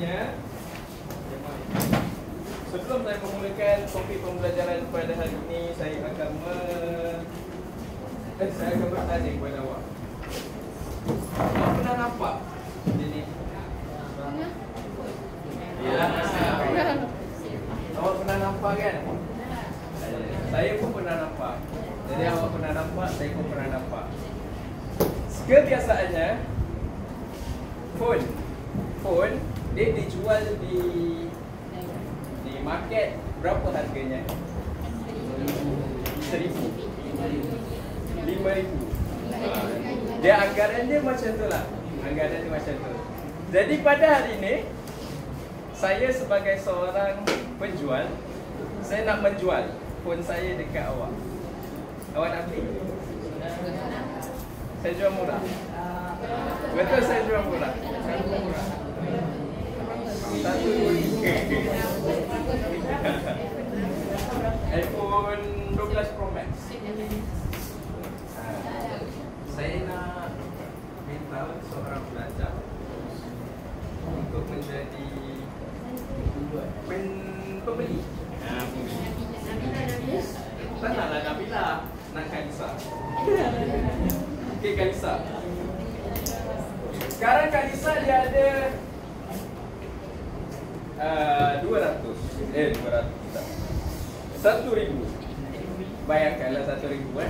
jadinya sebelum saya memulakan topik pembelajaran pada hari ini, saya akan bertanya kepada awak. Awak pernah nampak ini? Ya, awak pernah nampak kan? Saya pun pernah nampak. Jadi awak pernah nampak, saya pun pernah nampak. Kebiasaannya phone dia dijual di market berapa harganya? 1,000, 5,000. Dia anggaran dia macam tu lah. Anggaran dia macam tu. Jadi pada hari ini saya sebagai seorang penjual, saya nak menjual phone saya dekat awak. Awak nak beli? Saya jual murah. Betul, saya jual murah. iPhone 12 Pro Max. Saya nak minta seorang pelajar untuk menjadi pembeli. Tak naklah Nabila, nak Kalisa. Okey, Kalisa. Sekarang Kalisa dia ada 200 tak. 1,000. Bayangkanlah 1,000 kan.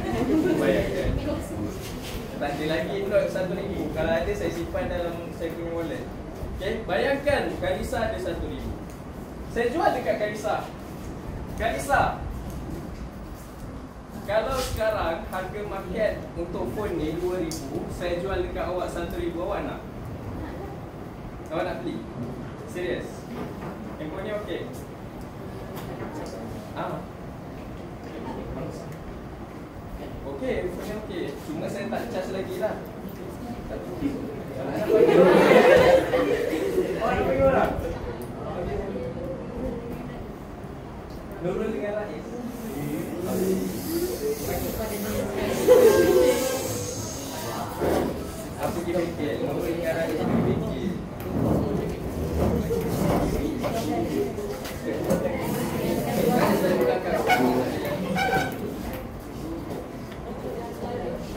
Bayangkan. Tak ada lagi note 1,000. Kalau ada saya simpan dalam saya punya wallet. Okey, bayangkan Kalisa ada 1,000. Saya jual dekat Kalisa. Kalisa, kalau sekarang harga market untuk phone ni 2,000, saya jual dekat awak 1,000, awak nak? Awak nak beli? Serius? Handphone ni okey? Okey, handphone ni okey. Cuma saya tak charge lagi lah. Awak nak bagi orang? Nurul dengan Rais. Apa kita fikir? Nurul dengan Rais kita fikir.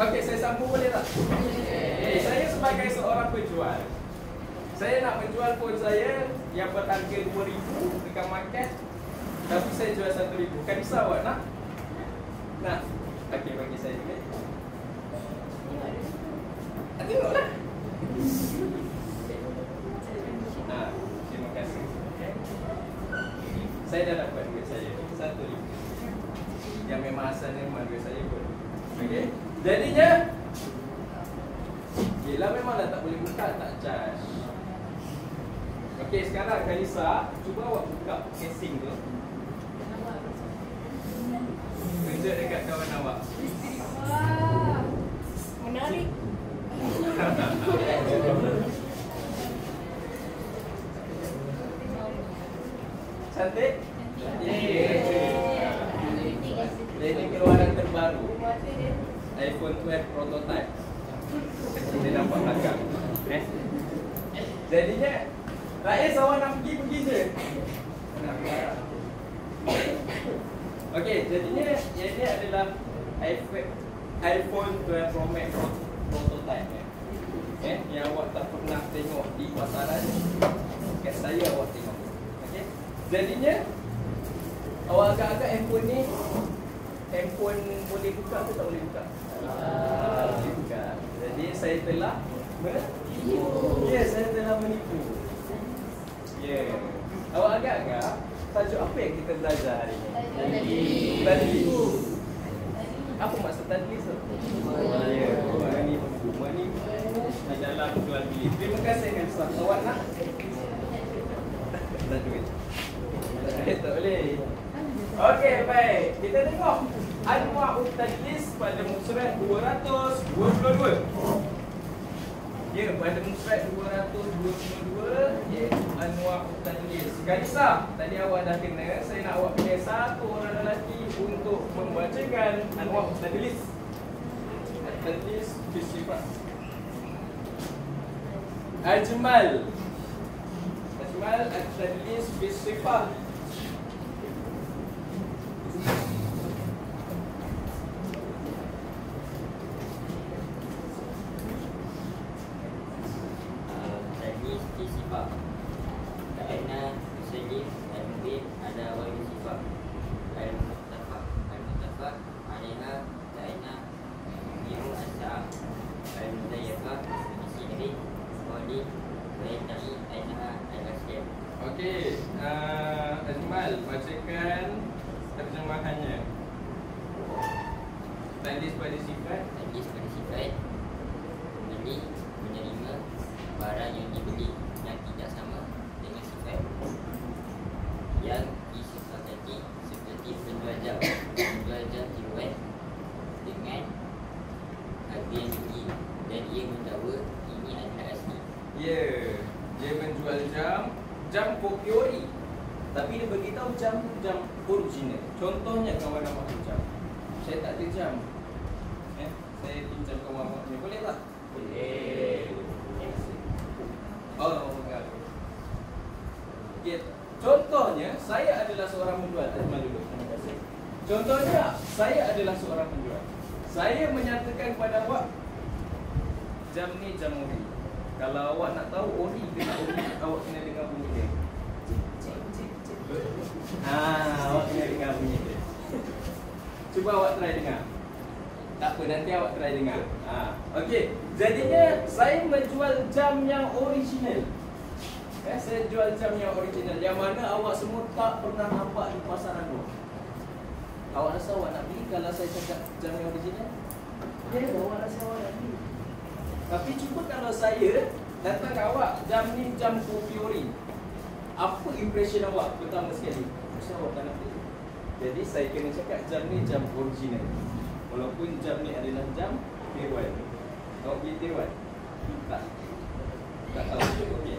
Okey, saya sambung boleh tak? Saya sebagai seorang penjual, saya nak menjual phone saya yang berharga 2,000 dekat market, tapi saya jual 1,000. Kan bisa awak nak? Nak? Okey, bagi saya duit. Tengoklah. Terima kasih. Saya dah dapat duit saya 1,000. Yang memang asalnya memang duit saya pun. Okey. Jadinya yelah, memanglah tak boleh buka, tak charge. Okey, sekarang Kalisa, cuba awak buka casing tu. Tunjuk dekat kawan awak. Wah, menarik. Cantik? Ini keluaran terbaru, iPhone 12 prototype. Kita nampak belakang. Jadinya Rais, awak nak pergi je. Okey, jadinya ini adalah iPhone 12 Pro Max prototype. Yang awak tak pernah tengok di pasaran, kat saya awak tengok. Okey. Jadinya awak agak-agak handphone ni, handphone boleh buka atau tak boleh buka? Boleh buka. Jadi saya telah menipu. Ya, saya telah menipu. Ya. Awak agak-agak tajuk apa yang kita belajar hari ini? Tadlis. Apa maksud tadlis tu? Ya, menipu di dalam jual beli. Terima kasih Elsa. Awak nak? Tak duit. Tak boleh. Okey, baik. Kita tengok Anwa'ut Tadlis pada muka surat 222. Ya, pada muka surat 222 iaitu Anwa'ut Tadlis. Kalisa, tadi awak dah kena. Saya nak awak pilih satu orang lelaki untuk membacakan Anwa'ut Tadlis. Tadlis bisifat Ajmal. Ajmal. Ajmal at-tadlis bis-sifah. Tadlis bis-sifah. Kerana muslim al-mubin ada wajib sifat. Al-muttafaq alaiha kerana biru as-sa'am. Al-muzayyafah bi-sidri wali wa yad'i annaha al-asyam. Okey, Ajmal bacakan terjemahannya. Tadlis pada sifat. Tadlis pada sifat membeli, menerima barang yang dibeli yang tidak sama dengan sifat yang disepakati, seperti penjual jam riwayat dengan harga yang tinggi dan ia mendakwa ini adalah asli. Ya, dia menjual jam kopi ori. Tapi dia beritahu jam original. Contohnya kawan awak jam. Saya tak ada jam. Saya pinjam kawan awak ni. Boleh tak? Boleh. Oh, enggak. Okay. Contohnya, saya adalah seorang penjual. Terima dulu. Terima kasih. Contohnya, saya adalah seorang penjual. Saya menyatakan kepada awak, jam ni jam ori. Kalau awak nak tahu ori ke tak ori, awak kena dengar bunyi dia. Awak kena dengar bunyi dia. Cuba awak try dengar. Tak apa, nanti awak try dengar. Okey, jadinya saya menjual jam yang original. Saya jual jam yang original yang mana awak semua tak pernah nampak di pasaran luar. Awak rasa awak nak beli kalau saya cakap jam yang original? Ya, awak rasa awak nak beli. Tapi cuba kalau saya datang ke awak, jam ni jam kopi ori. Apa impression awak pertama sekali? Mesti awak tak nak beli. Jadi saya kena cakap jam ni jam original. Walaupun jam ni adalah jam dewan. Awak beli dewan? Tak. Tak tahu. Okey.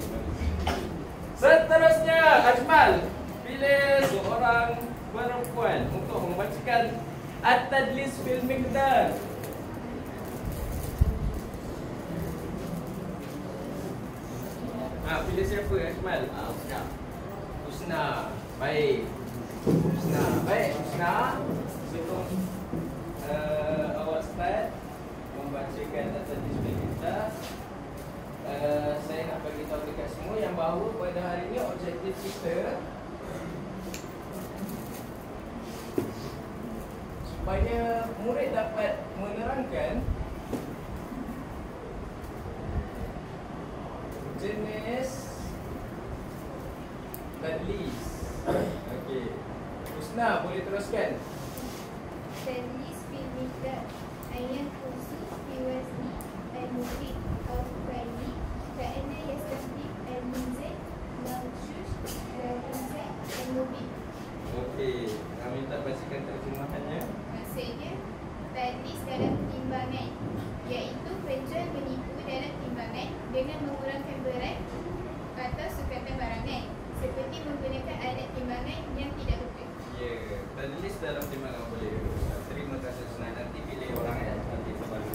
Seterusnya, Ajmal pilih seorang perempuan untuk membacakan At-Tadlis fil Miqdar. Pilih siapa, Ajmal? Husna. Husna. Baik. Husna. Baik, Husna. Sebelum awak start membacakan At-Tadlis fil Miqdar, saya nak bagi tahu dekat semua yang bahawa pada hari ini objektif kita supaya murid dapat menerangkan jenis tadlis. Okey. Husna, boleh teruskan. تدليس في المقدار أن ينقص في وزن المفيد أو فعلي كأن يستخدم المنزل مغشوش المنزل المبين. Okey, kami minta bacakan terjemahannya. Maksudnya, tadlis dalam timbangan iaitu penjual menipu dalam timbangan dengan mengurangkan berat atau sukatan barangan seperti menggunakan alat timbangan yang tidak betul. Ya, tadlis dalam timbangan boleh. Terima kasih Husna. Nanti pilih orang nanti terbaru.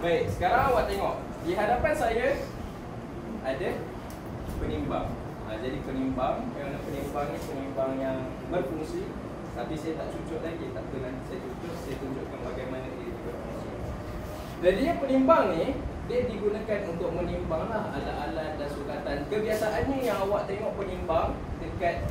Baik, sekarang awak tengok. Di hadapan saya ada penimbang. Jadi penimbang, yang penimbang ni penimbang yang berfungsi. Tapi saya tak cucuk lagi. Tak apa, nanti saya cucuk, saya tunjukkan bagaimana dia berfungsi. Jadinya penimbang ni, dia digunakan untuk menimbang lah alat-alat dan sukatan. Kebiasaannya yang awak tengok penimbang dekat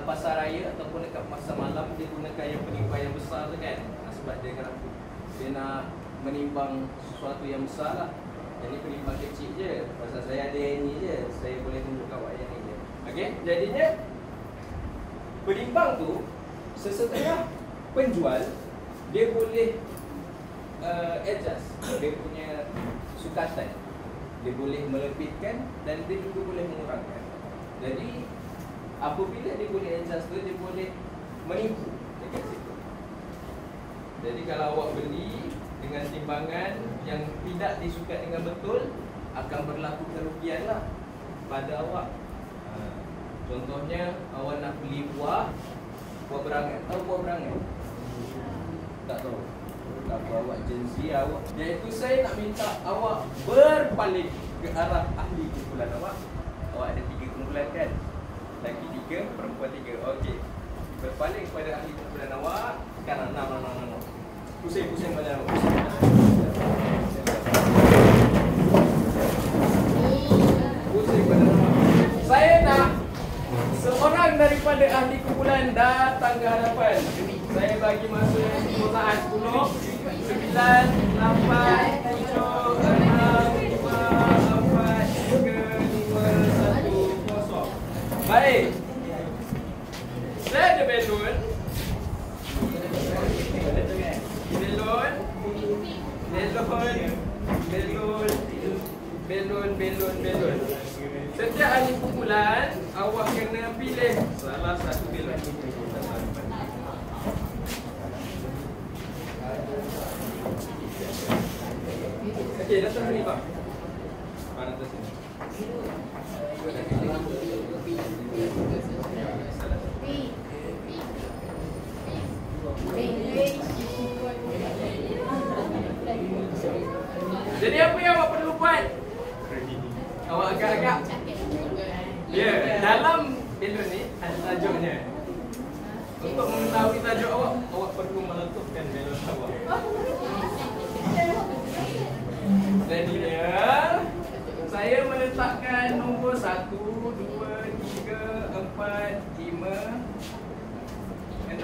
pasar raya ataupun dekat masa malam, dia gunakan yang penimbang yang besar tu kan. Sebab dia nak menimbang sesuatu yang besar lah. Yang ni penimbang kecil je. Pasal saya ada yang ni je, saya boleh tunjukkan awak yang ni je. Okey, jadinya penimbang tu sesetengah penjual dia boleh adjust dia punya sukatan. Dia boleh melebihkan dan dia juga boleh mengurangkan. Jadi apabila dia boleh adjust tu, dia boleh menipu dekat situ. Jadi kalau awak beli dengan timbangan yang tidak disukat dengan betul, akan berlaku kerugian lah pada awak. Contohnya awak nak beli buah berangan. Tahu buah berangan? Tak tahu. Apa awak jensi awak. Iaitu saya nak minta awak berpaling ke arah ahli kumpulan awak. Awak ada 3 kumpulan kan? kepada ahli kumpulan awak. Sekarang, no. Pusing badan awak. Pusing badan awak. Saya nak seorang daripada ahli kumpulan datang ke hadapan. Saya bagi masa penggunaan 10, 9, 8, 7, 6, 5, 4, 3, 2, 1, kosong. Baik. Saya ada belon. Belon. Setiap ahli kumpulan, awak kena pilih salah satu belon. Okey, datang sini Pak. Mana datang sini? Jadi apa yang awak perlu buat? Awak agak-agak. Ya, dalam belon ni ada tajuknya. Untuk mengetahui tajuk awak, awak perlu meletupkan belon awak. Jadi saya meletakkan nombor 1, 2, 3, 4, 5, 6.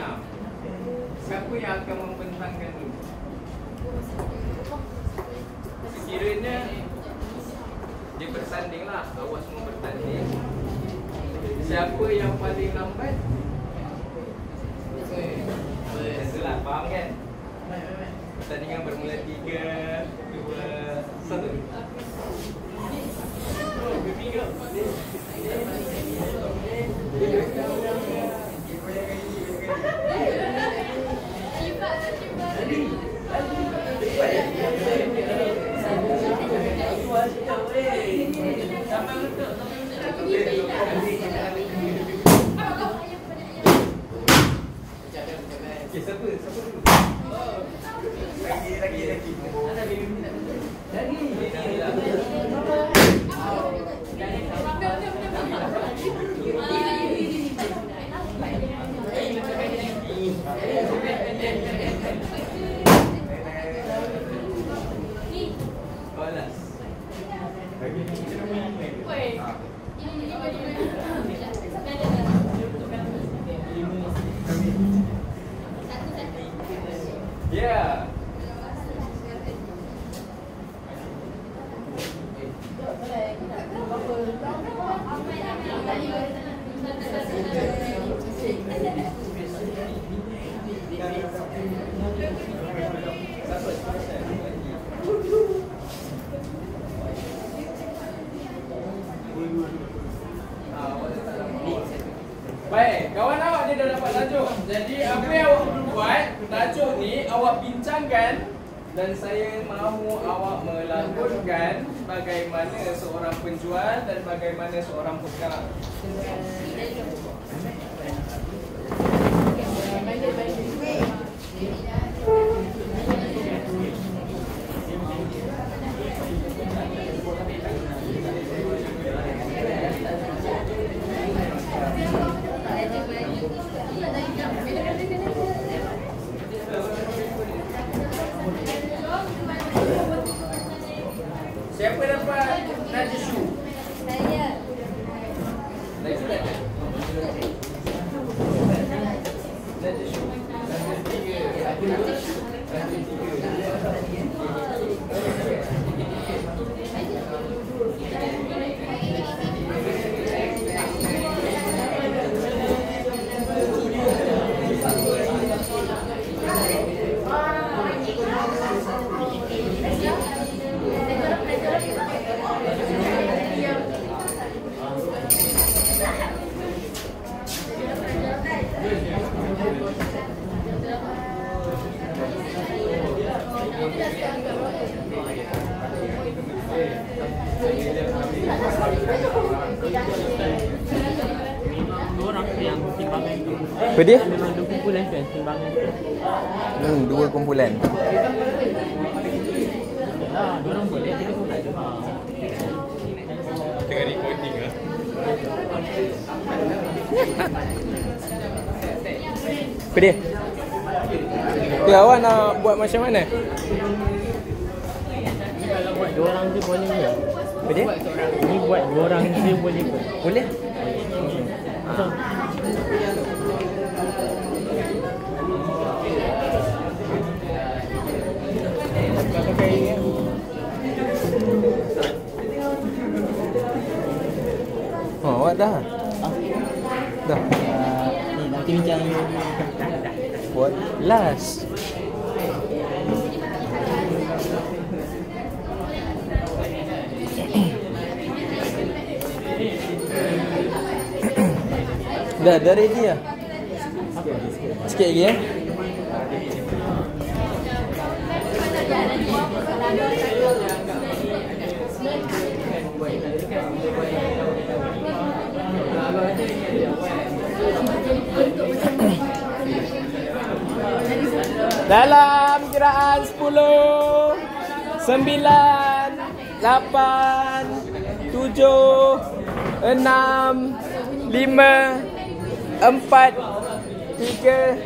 Siapa yang akan membentangkan dulu? Sekiranya dia bersanding lah, awak semua bertanding. Siapa yang paling lambat? Biasalah, faham kan? Pertandingan bermula 3, 2, 1. Okay, siapa dulu? Yeah. Baik, kawan awak dia dah dapat tajuk. Jadi apa yang awak perlu buat, tajuk ni awak bincangkan dan saya mahu awak melakonkan bagaimana seorang penjual dan bagaimana seorang pekarang. Siapa dapat Najishu? Saya. Najishu dah ada? Najishu. Apa dia? Memang dua kumpulan kan timbangan tu. Dua kumpulan. Dua orang boleh, tiga kumpulan tu. Tengah recording ah. Pedih? Ya, awak nak buat macam mana? Ni kalau buat 2 orang je boleh ke? Pedih? Ni buat 2 orang je boleh ke? Boleh? Betul. Oh, awak dah? Dah. Ni nanti bincang ni. Buat last. Dah ready dah. Sikit lagi eh. Dalam kiraan 10, 9, 8, 7, 6, 5, 4, 3,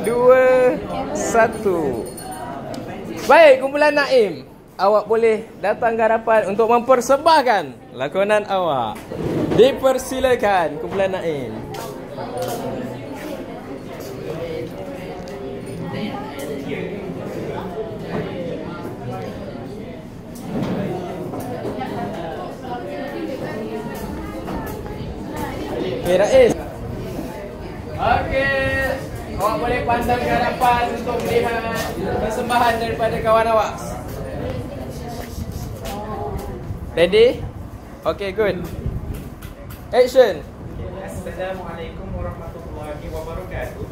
2, 1. Baik, kumpulan Naim, awak boleh datang ke hadapan untuk mempersembahkan lakonan awak. Dipersilakan kumpulan Naim. Okay, Rais. Okey. Awak boleh pandang ke hadapan untuk melihat persembahan daripada kawan awak. Ready? Okay, good. Action. Assalamualaikum warahmatullahi wabarakatuh.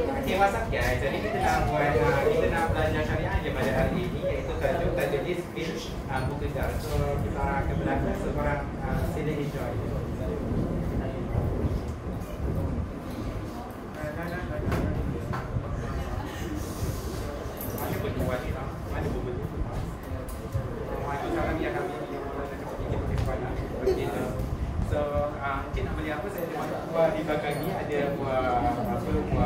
Okey, masak ya. Jadi kita nak belajar syariah je pada hari ini, iaitu tajuk dia speech buku jar. So kita akan belajar seorang sila enjoy. Mana berdua ni tak? Mana buku ni? Itu sekarang ni akan so, Encik nak beli apa? Saya ada buah di belakang ni. Ada buah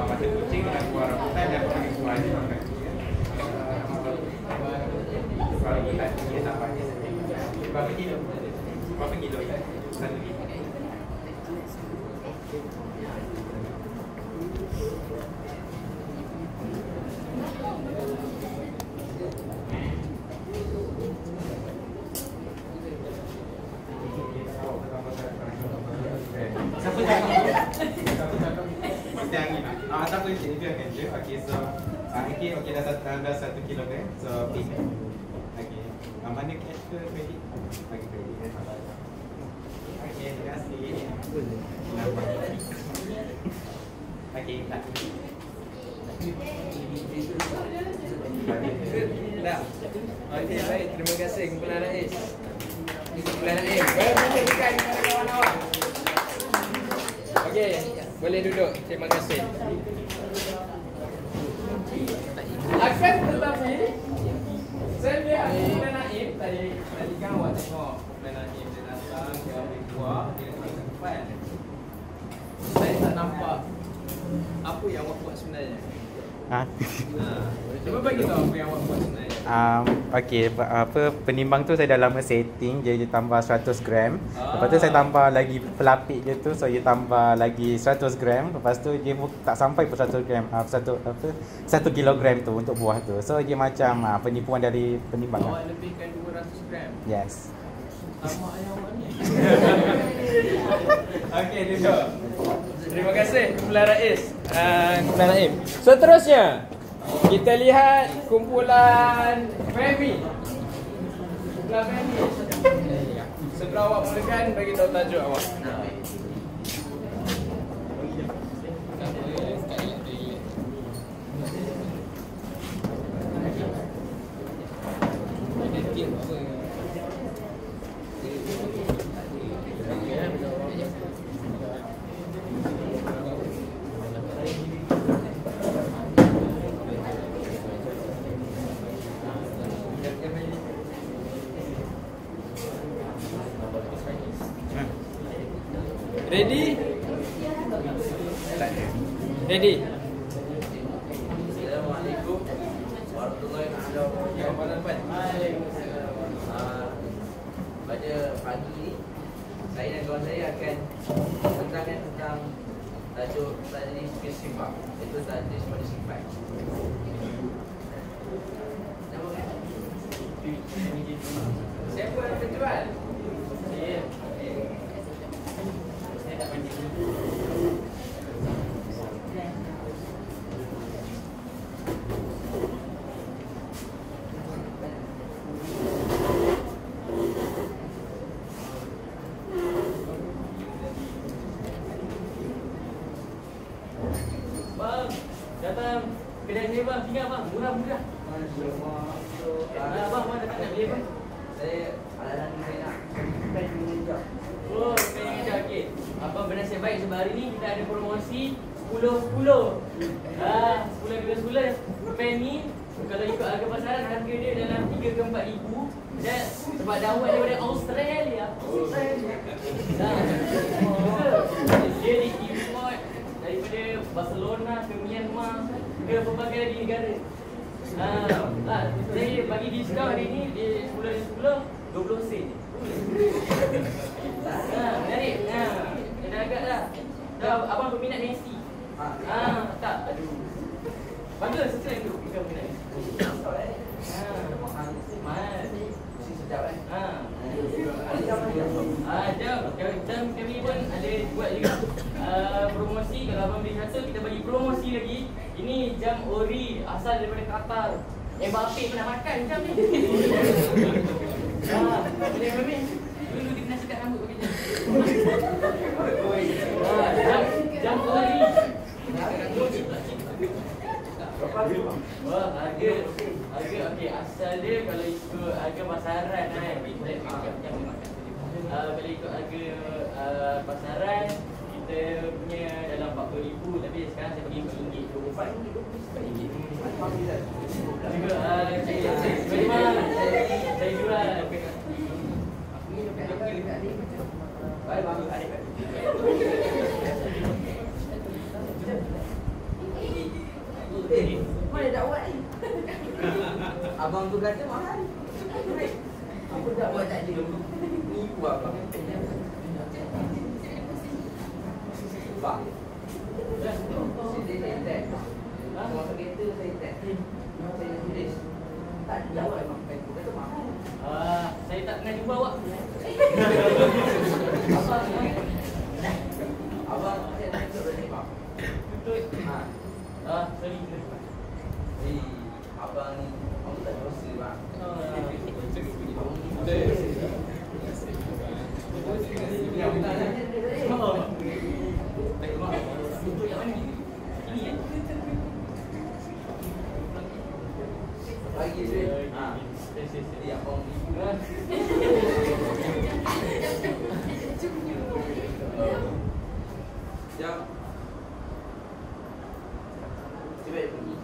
mata kucing dan buah rambutan dan buah ni belakang ni. Buah rambutan ni tampaknya berapa kilo? Berapa kilo ya? 1 kilo. Siapa cakap? Mesti angin lah. Siapa Encik? Biarkan je. Okay, so okay dah 1 kilogram. So, pink. Okay. Mana cash ke kredit? Bagi kredit. Okay, terima kasih. Okay, tak. Dah. Okey, baik. Terima kasih kumpulan Rais. Kumpulan Naim. Berikan kepada kawan awak. Okey, boleh duduk. Terima kasih. Akan tetapi saya lihat kumpulan Naim tadi kan awak tengok kumpulan Naim dia datang, dia ambil buah, dia letak tempat. Saya tak nampak apa yang awak buat sebenarnya. Cuba bagi tahu apa yang awak buat sebenarnya. Okey, penimbang tu saya dah lama setting, jadi tambah 100 gram. Lepas tu saya tambah lagi pelapik je tu, so dia tambah lagi 100 gram. Lepas tu dia tak sampai pun 100 gram, 1 kilogram tu untuk buah tu. So dia macam penipuan dari penimbang. Awak lebihkan 200 gram. Yes. Sama ayah awak ni. Okey, duduk. Terima kasih kumpulan Rais. Kumpulan Naim. Seterusnya, kita lihat kumpulan Femi. Kumpulan Femi. Sebelum awak mulakan, bagi tahu tajuk awak. Ready? Ready? Assalamualaikum warahmatullahi wabarakatuh. Pada pagi ini saya dan kawan saya akan menerangkan tentang tajuk tadi spesifik, iaitu tadi spesifik. Nama kan? Siapa yang penjual? Saya. Saya tak pandai. Bang, datang kedai saya bang, tinggal bang, murah-murah. Bang, mana tak nak beli bang? Saya ala-ala saya nak pen mengajar. Oh, saya mengajar, okey. Abang bernasib baik sebab hari ni kita ada promosi 10-10. 10 kena 10 pen ni kalau ikut harga pasaran, harga dia dalam 3 ke 4 ribu. Dan sebab dawat daripada Australia. Dia diimport daripada Barcelona ke Myanmar ke pelbagai negara. Saya bagi diskaun hari ni di 10 20 sen. Menarik. Dah agak dah. Abang peminat Messi. Tak, aduh. Bagus sesuai tu kita peminat Messi. Mahal. Mesti sedap kan? Jam kami pun ada buat juga promosi. Kalau abang beli satu, kita bagi promosi lagi. Ini jam ori asal daripada Qatar. Mbappe pernah makan jam ni. Boleh Mami? Dulu dia kena sekat rambut pakai jam. Jam ori. Wah, harga okey, asal dia kalau ikut harga pasaran kan. Kalau ikut harga pasaran kita punya dalam 40,000, tapi sekarang saya bagi RM4. Juga saya jual. Baik, bagus adik. Mana dakwat ni? Abang tu kata mahal. Apa dakwat tak ada? Nipu abang. Bang. Saya test. Masa kereta saya test. Saya tulis. Tak dakwat abang pen tu kata mahal. Saya tak pernah jumpa awak. Abang saya nak ikut berani bang. Betul. Sorry. Abang ni, abang tak dosa bang. Untuk yang mana? Ini ya? Lagi duit. Jadi abang ni. Jam. Cepat pergi.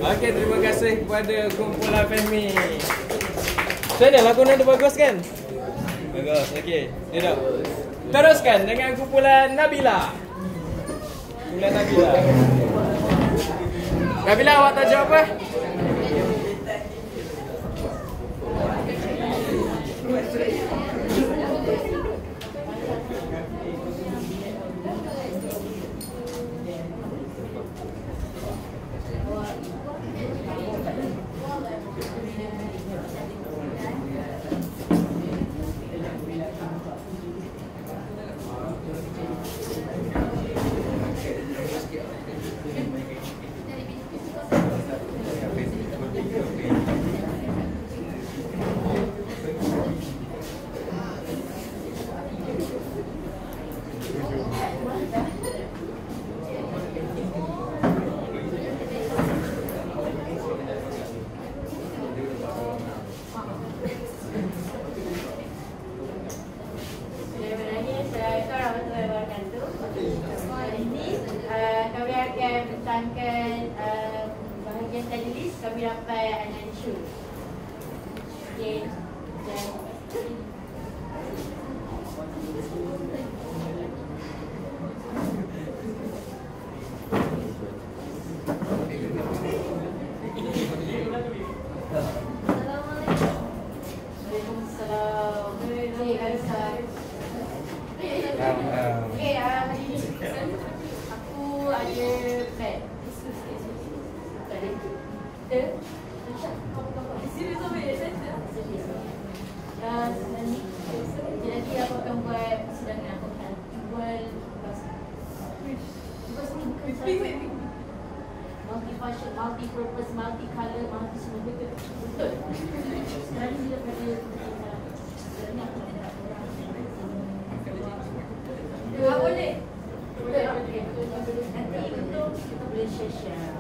Okey, terima kasih kepada kumpulan Fahmi. Macam mana lakonan dia bagus kan? Bagus, okey. Duduk. Teruskan dengan kumpulan Nabila. Kumpulan Nabila. Nabila, awak tajuk apa? Kami akan mentangkan bahagian teknis. kami dapat anak show. Okay. Dan Waalaikumsalam. Okey, Alisa. Okey, hari ni aku ada plan. Jadi aku akan buat persidangan. Aku akan jual multi-function, multi-purpose, multi-color, multi-semua. Betul. Sekarang ni daripada sebenarnya aku nak boleh. Boleh. Nanti untuk kita boleh share.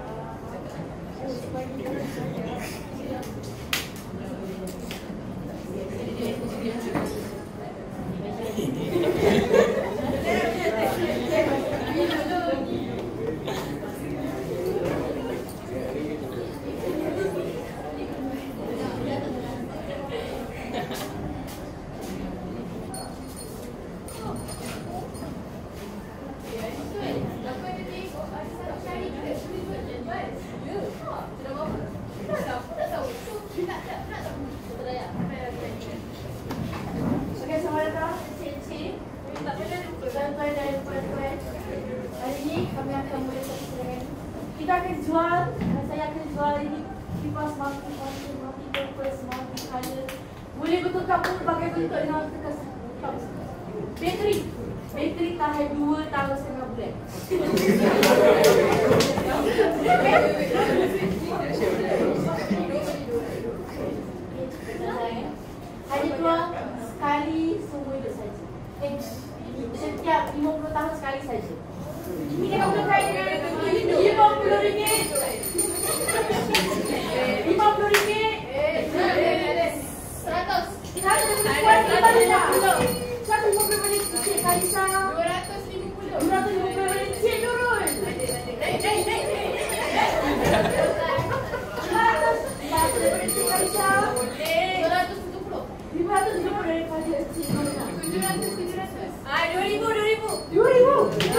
Hari ni kami akan mula satu persidangan. Kita akan jual, saya akan jual ini kipas multi-function, multi-purpose, multi-color. Boleh betulkan pun pakai bentuk dengan tekan bateri. Bateri tahan 2 tahun setengah bulan. Hanya keluar sekali seumur hidup saja. Setiap 50 tahun sekali saja. Ini kan aku kait dengan RM50. RM50. 150 minit Cik Kalisa. 250 minit Cik Nurul. 250 minit Cik Kalisa. 270. 570 daripada Cik Kalisa. 700. 2000. 2001. 2002.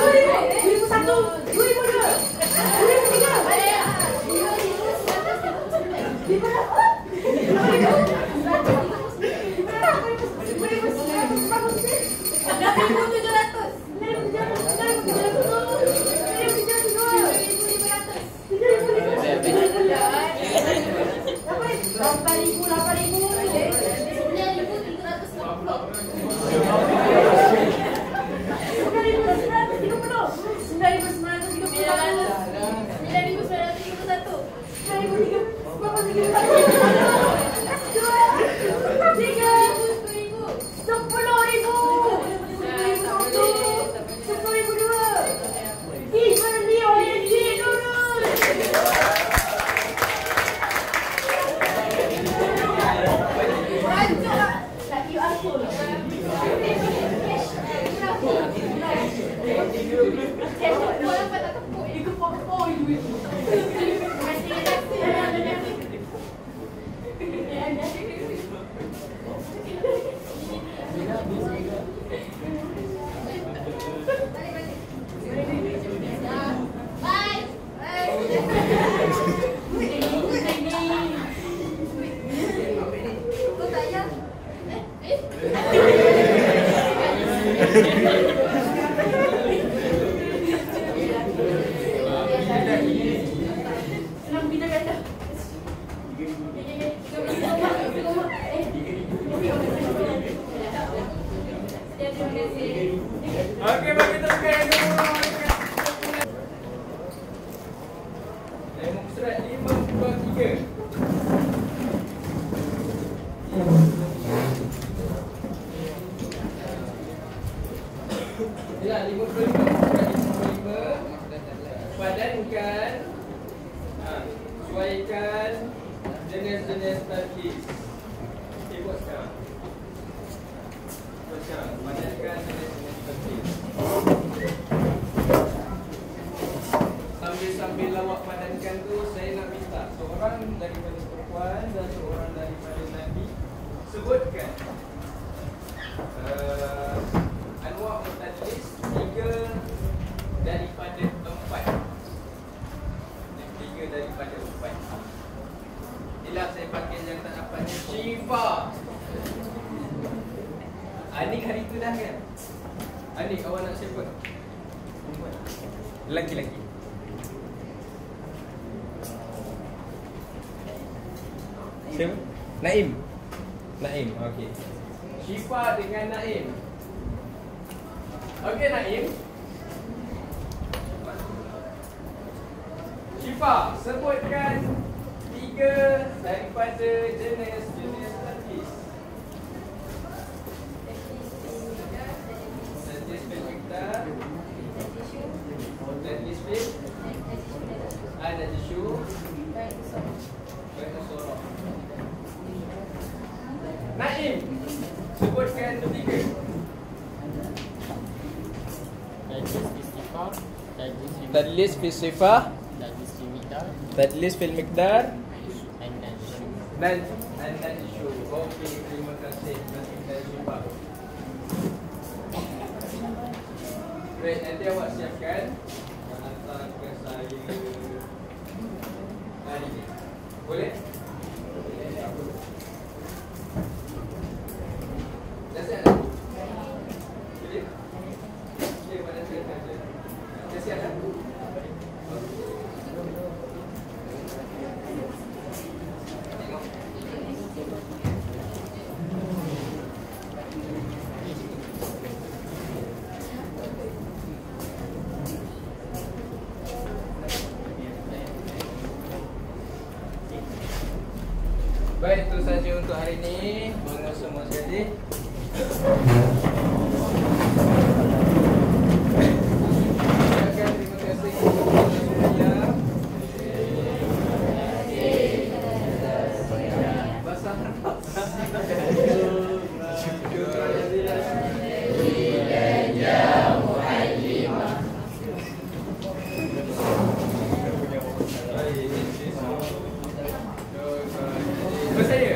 55 padankan sesuaikan jenis-jenis tarkis. Buat sekarang. Padankan jenis-jenis tarkis. Sambil-sambil lawak padankan tu, saya nak minta seorang Sebutkan anwa' mutadlis 3 daripada 4. 3 daripada 4. Inilah saya pakai yang tak dapat ni. Syifa. Anik hari tu dah kan? Anik, awak nak siapa? Lelaki-lelaki. Siapa? Naim. Naim, okey. Syifa dengan Naim. Okey Naim. Syifa, sebutkan 3 daripada jenis tadlis. Tadlis bil miqdar, tadlis bil ada isu, baik surah. Naim, sebutkan 3. Tadlis fi sifah, tadlis fil miqdar, dan isu. Okey, terima kasih. Kita jumpa. Baik, nanti awak siapkan hantar ke saya hari ini. Boleh? Dah siap dah? Boleh? Okey, pada saya saja. Dah siap dah? Baik, itu saja untuk hari ini. Bangun semua sekali. Terima kasih kepada semua. Basah. Saya